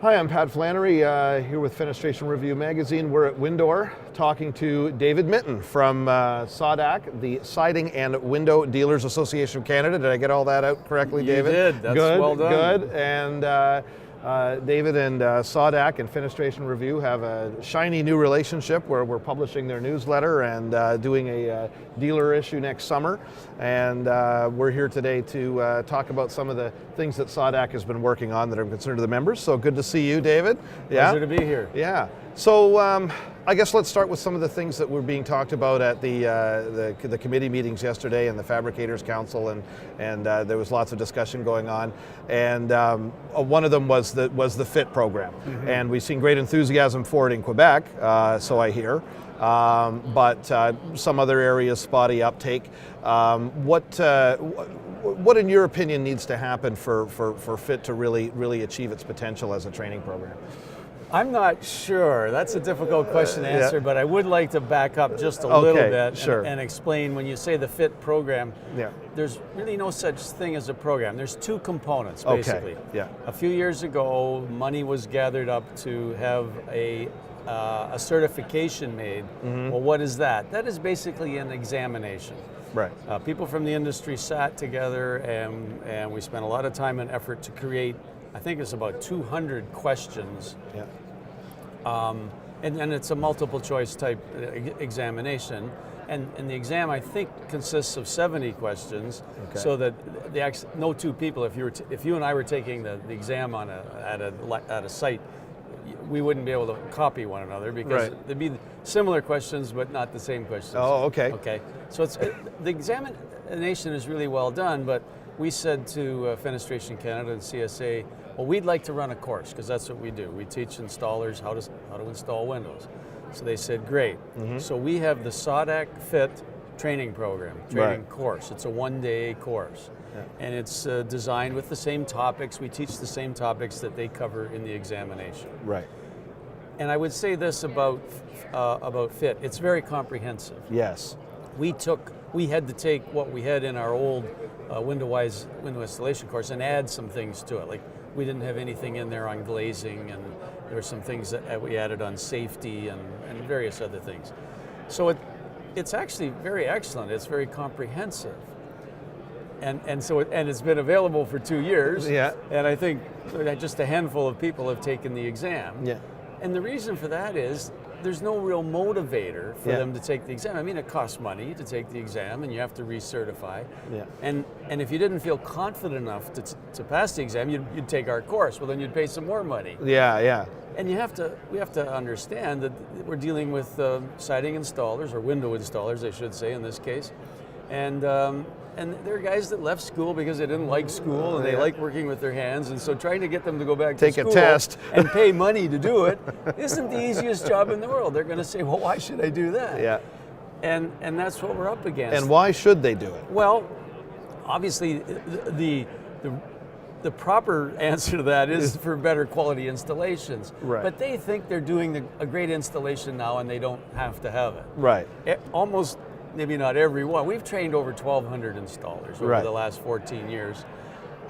Hi, I'm Pat Flannery, here with Fenestration Review Magazine. We're at Windor talking to David Mitten from SAWDAC, the Siding and Window Dealers Association of Canada. Did I get all that out correctly, David? You did. That's good, well done. Good. And David and SAWDAC and Fenestration Review have a shiny new relationship where we're publishing their newsletter and doing a dealer issue next summer. And we're here today to talk about some of the things that SAWDAC has been working on that are concerned to the members. So good to see you, David. Pleasure to be here. Yeah. So I guess let's start with some of the things that were being talked about at the committee meetings yesterday and the Fabricators Council, and there was lots of discussion going on. And one of them was the FIT program, and we've seen great enthusiasm for it in Quebec, so I hear. But some other areas spotty uptake. What in your opinion needs to happen for FIT to really achieve its potential as a training program? I'm not sure. That's a difficult question to answer, but I would like to back up just a little bit and explain when you say the FIT program, there's really no such thing as a program. There's two components, basically. Okay. Yeah. A few years ago, money was gathered up to have a certification made. Well, what is that? That is basically an examination. Right. People from the industry sat together and we spent a lot of time and effort to create, I think it's about 200 questions. Yeah. And it's a multiple choice type examination. And the exam, I think, consists of 70 questions, so that no two people, if you and I were taking the exam at a site, we wouldn't be able to copy one another because there'd be similar questions but not the same questions. Oh, okay. Okay. So the examination is really well done, but we said to Fenestration Canada and CSA, well, we'd like to run a course because that's what we do. We teach installers how to install windows. So they said, great. So we have the SAWDAC FIT training program, course. It's a one-day course. And it's designed with the same topics. We teach the same topics that they cover in the examination. Right. And I would say this about FIT. It's very comprehensive. Yes. We had to take what we had in our old window installation course and add some things to it. Like we didn't have anything in there on glazing, and there were some things that we added on safety and various other things. So it's actually very excellent. It's very comprehensive. And it's been available for 2 years. Yeah. And I think just a handful of people have taken the exam. Yeah. And the reason for that is there's no real motivator for them to take the exam. I mean, it costs money to take the exam, and you have to recertify. Yeah. And if you didn't feel confident enough to pass the exam, you'd take our course. Well, then you'd pay some more money. Yeah, yeah. And we have to understand that we're dealing with siding installers, or window installers, I should say, in this case, and there are guys that left school because they didn't like school and they like working with their hands, and so trying to get them to go back to school, take a test, and pay money to do it isn't the easiest job in the world. They're going to say, well, why should I do that? Yeah. And that's what we're up against. And why should they do it? Well, obviously the proper answer to that is for better quality installations. Right. But they think they're doing a great installation now and they don't have to have it. Right. Almost, maybe not every one. We've trained over 1,200 installers over the last 14 years.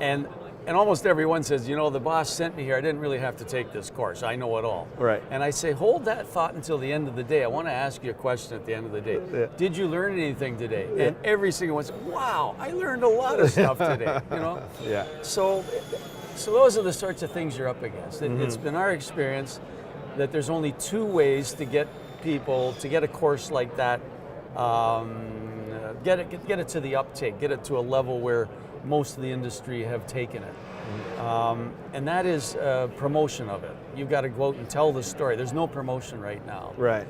And almost everyone says, you know, the boss sent me here. I didn't really have to take this course. I know it all. Right. And I say, hold that thought until the end of the day. I want to ask you a question at the end of the day. Yeah. Did you learn anything today? Yeah. And every single one says, wow, I learned a lot of stuff today. You know? Yeah. So those are the sorts of things you're up against. It's been our experience that there's only two ways to get people to get a course like that. Get it to the uptake, get it to a level where most of the industry have taken it. And that is promotion of it. You've got to go out and tell the story. There's no promotion right now. Right.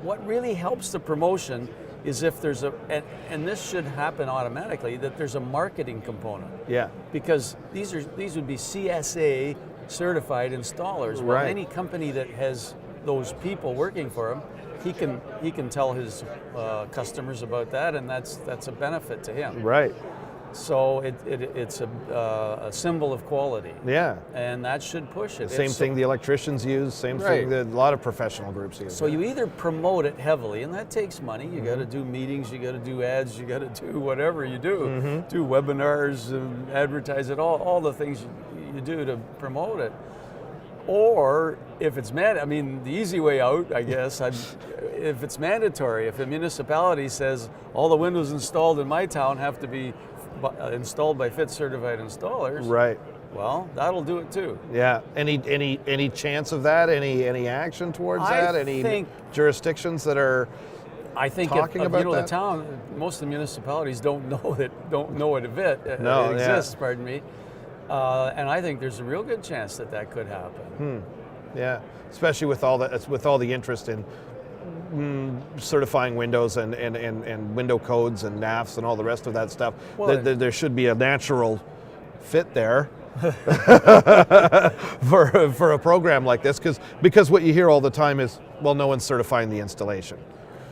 What really helps the promotion is if there's and this should happen automatically, that there's a marketing component. Yeah. Because these would be CSA certified installers. Well, any company that has those people working for them, he can tell his customers about that, and that's a benefit to him. Right. So it's a symbol of quality. Yeah. And that should push it. Same thing the electricians use, same thing that a lot of professional groups use. So you either promote it heavily, and that takes money. You got to do meetings, you got to do ads, you got to do whatever you do. Do webinars, advertise it, all the things you do to promote it. Or if it's I mean, the easy way out, I guess, if it's mandatory, if a municipality says all the windows installed in my town have to be installed by FIT certified installers, Right. well, that'll do it too. Yeah. Any chance of that? Any action towards that? Any jurisdictions that are talking about you know, that? the town, most of the municipalities don't know it exists. Pardon me. And I think there's a real good chance that could happen. Yeah, especially with all the interest in certifying windows and window codes and NAFs and all the rest of that stuff. Well, there should be a natural fit there for a program like this, because what you hear all the time is, well, no one's certifying the installation.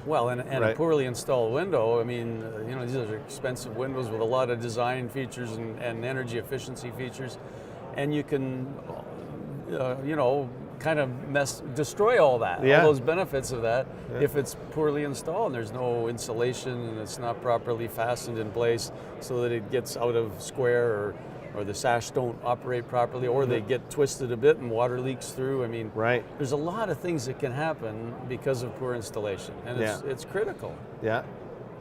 Well, and Right. a poorly installed window, I mean, you know, these are expensive windows with a lot of design features and energy efficiency features, and you can, you know, kind of destroy all that, Yeah. all those benefits of that, if it's poorly installed and there's no insulation and it's not properly fastened in place so that it gets out of square, or the sash don't operate properly, or they get twisted a bit and water leaks through. I mean, Right. there's a lot of things that can happen because of poor installation, and it's critical. Yeah.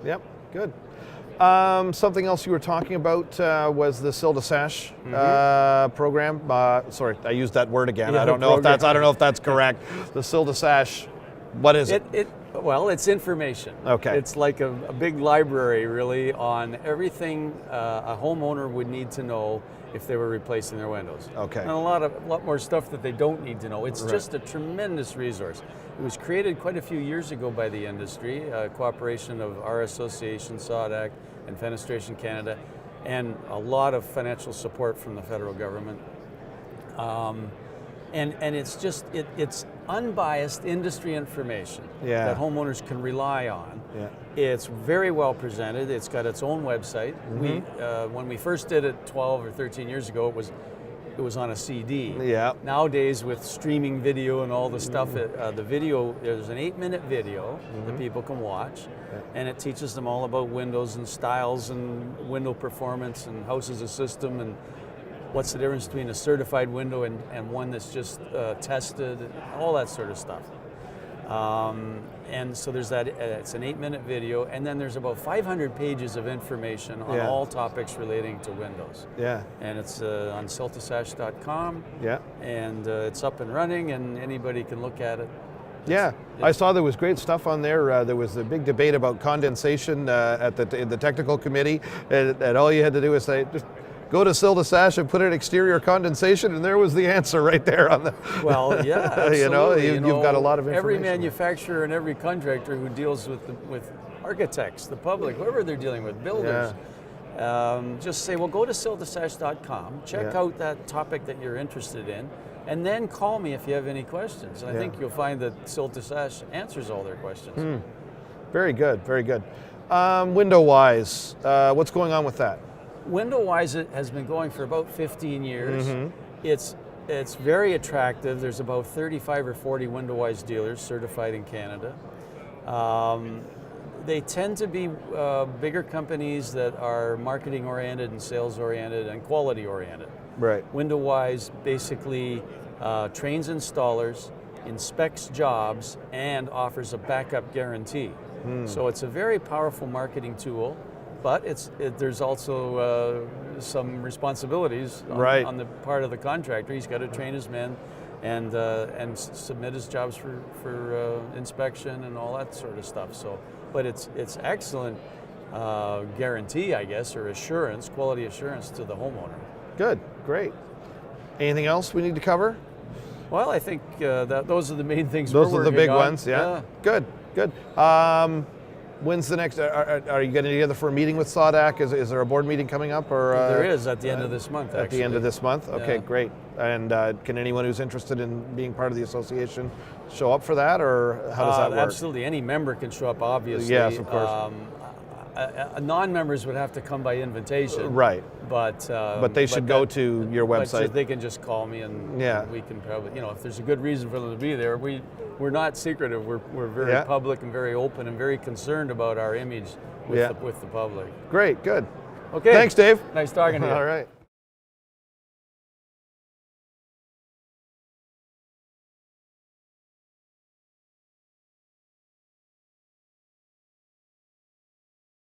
Yep. Good. Something else you were talking about was the SAWDAC program. Sorry, I used that word again. Yeah, I don't know if that's correct. The SAWDAC. What is it? Well, it's information. Okay. It's like a big library, really, on everything a homeowner would need to know if they were replacing their windows. Okay. And a lot more stuff that they don't need to know. It's just a tremendous resource. It was created quite a few years ago by the industry, cooperation of our association, SAWDAC, and Fenestration Canada, and a lot of financial support from the federal government. And it's just, it's unbiased industry information that homeowners can rely on. Yeah. It's very well presented. It's got its own website. When we first did it 12 or 13 years ago, it was on a CD. Yeah. Nowadays, with streaming video and all the stuff, the video, there's an 8-minute video that people can watch, and it teaches them all about windows and styles and window performance and house as a system, and what's the difference between a certified window and one that's just tested, and all that sort of stuff. And so there's that, it's an 8-minute video, and then there's about 500 pages of information on all topics relating to windows. Yeah. And it's on SAWDAC.com. Yeah. And it's up and running, and anybody can look at it. I saw there was great stuff on there. There was a big debate about condensation in the technical committee, and all you had to do was say, just go to SAWDAC and put in exterior condensation, and there was the answer right there on the. Well, yeah, absolutely. you've got a lot of information. Every manufacturer and every contractor who deals with architects, the public, whoever they're dealing with, builders, just say, well, go to SAWDAC.com, check out that topic that you're interested in, and then call me if you have any questions. And I think you'll find that SAWDAC answers all their questions. Very good, very good. Window-wise, what's going on with that? Window-wise, it has been going for about 15 years. It's very attractive. There's about 35 or 40 Window-wise dealers certified in Canada. They tend to be bigger companies that are marketing-oriented and sales-oriented and quality-oriented. Right. Window-wise basically trains installers, inspects jobs, and offers a backup guarantee. So it's a very powerful marketing tool. But there's also some responsibilities on the part of the contractor. He's got to train his men and submit his jobs for inspection and all that sort of stuff. So, but it's excellent guarantee, I guess, or assurance, quality assurance to the homeowner. Good, great. Anything else we need to cover? Well, I think those are the main things. Those are the big on. ones. Yeah. Good. When's the next? Are you getting together for a meeting with SAWDAC? Is there a board meeting coming up? Or there is at the end of this month. At the end of this month. Okay, great. And can anyone who's interested in being part of the association show up for that, or how does that work? Absolutely, any member can show up. Obviously, yes, of course. Non-members would have to come by invitation. Right. But they should go to your website. They can just call me, and we can probably, if there's a good reason for them to be there. We're not secretive. We're very public and very open and very concerned about our image with the public. Great, good. Okay. Thanks, Dave. Nice talking to you. All right.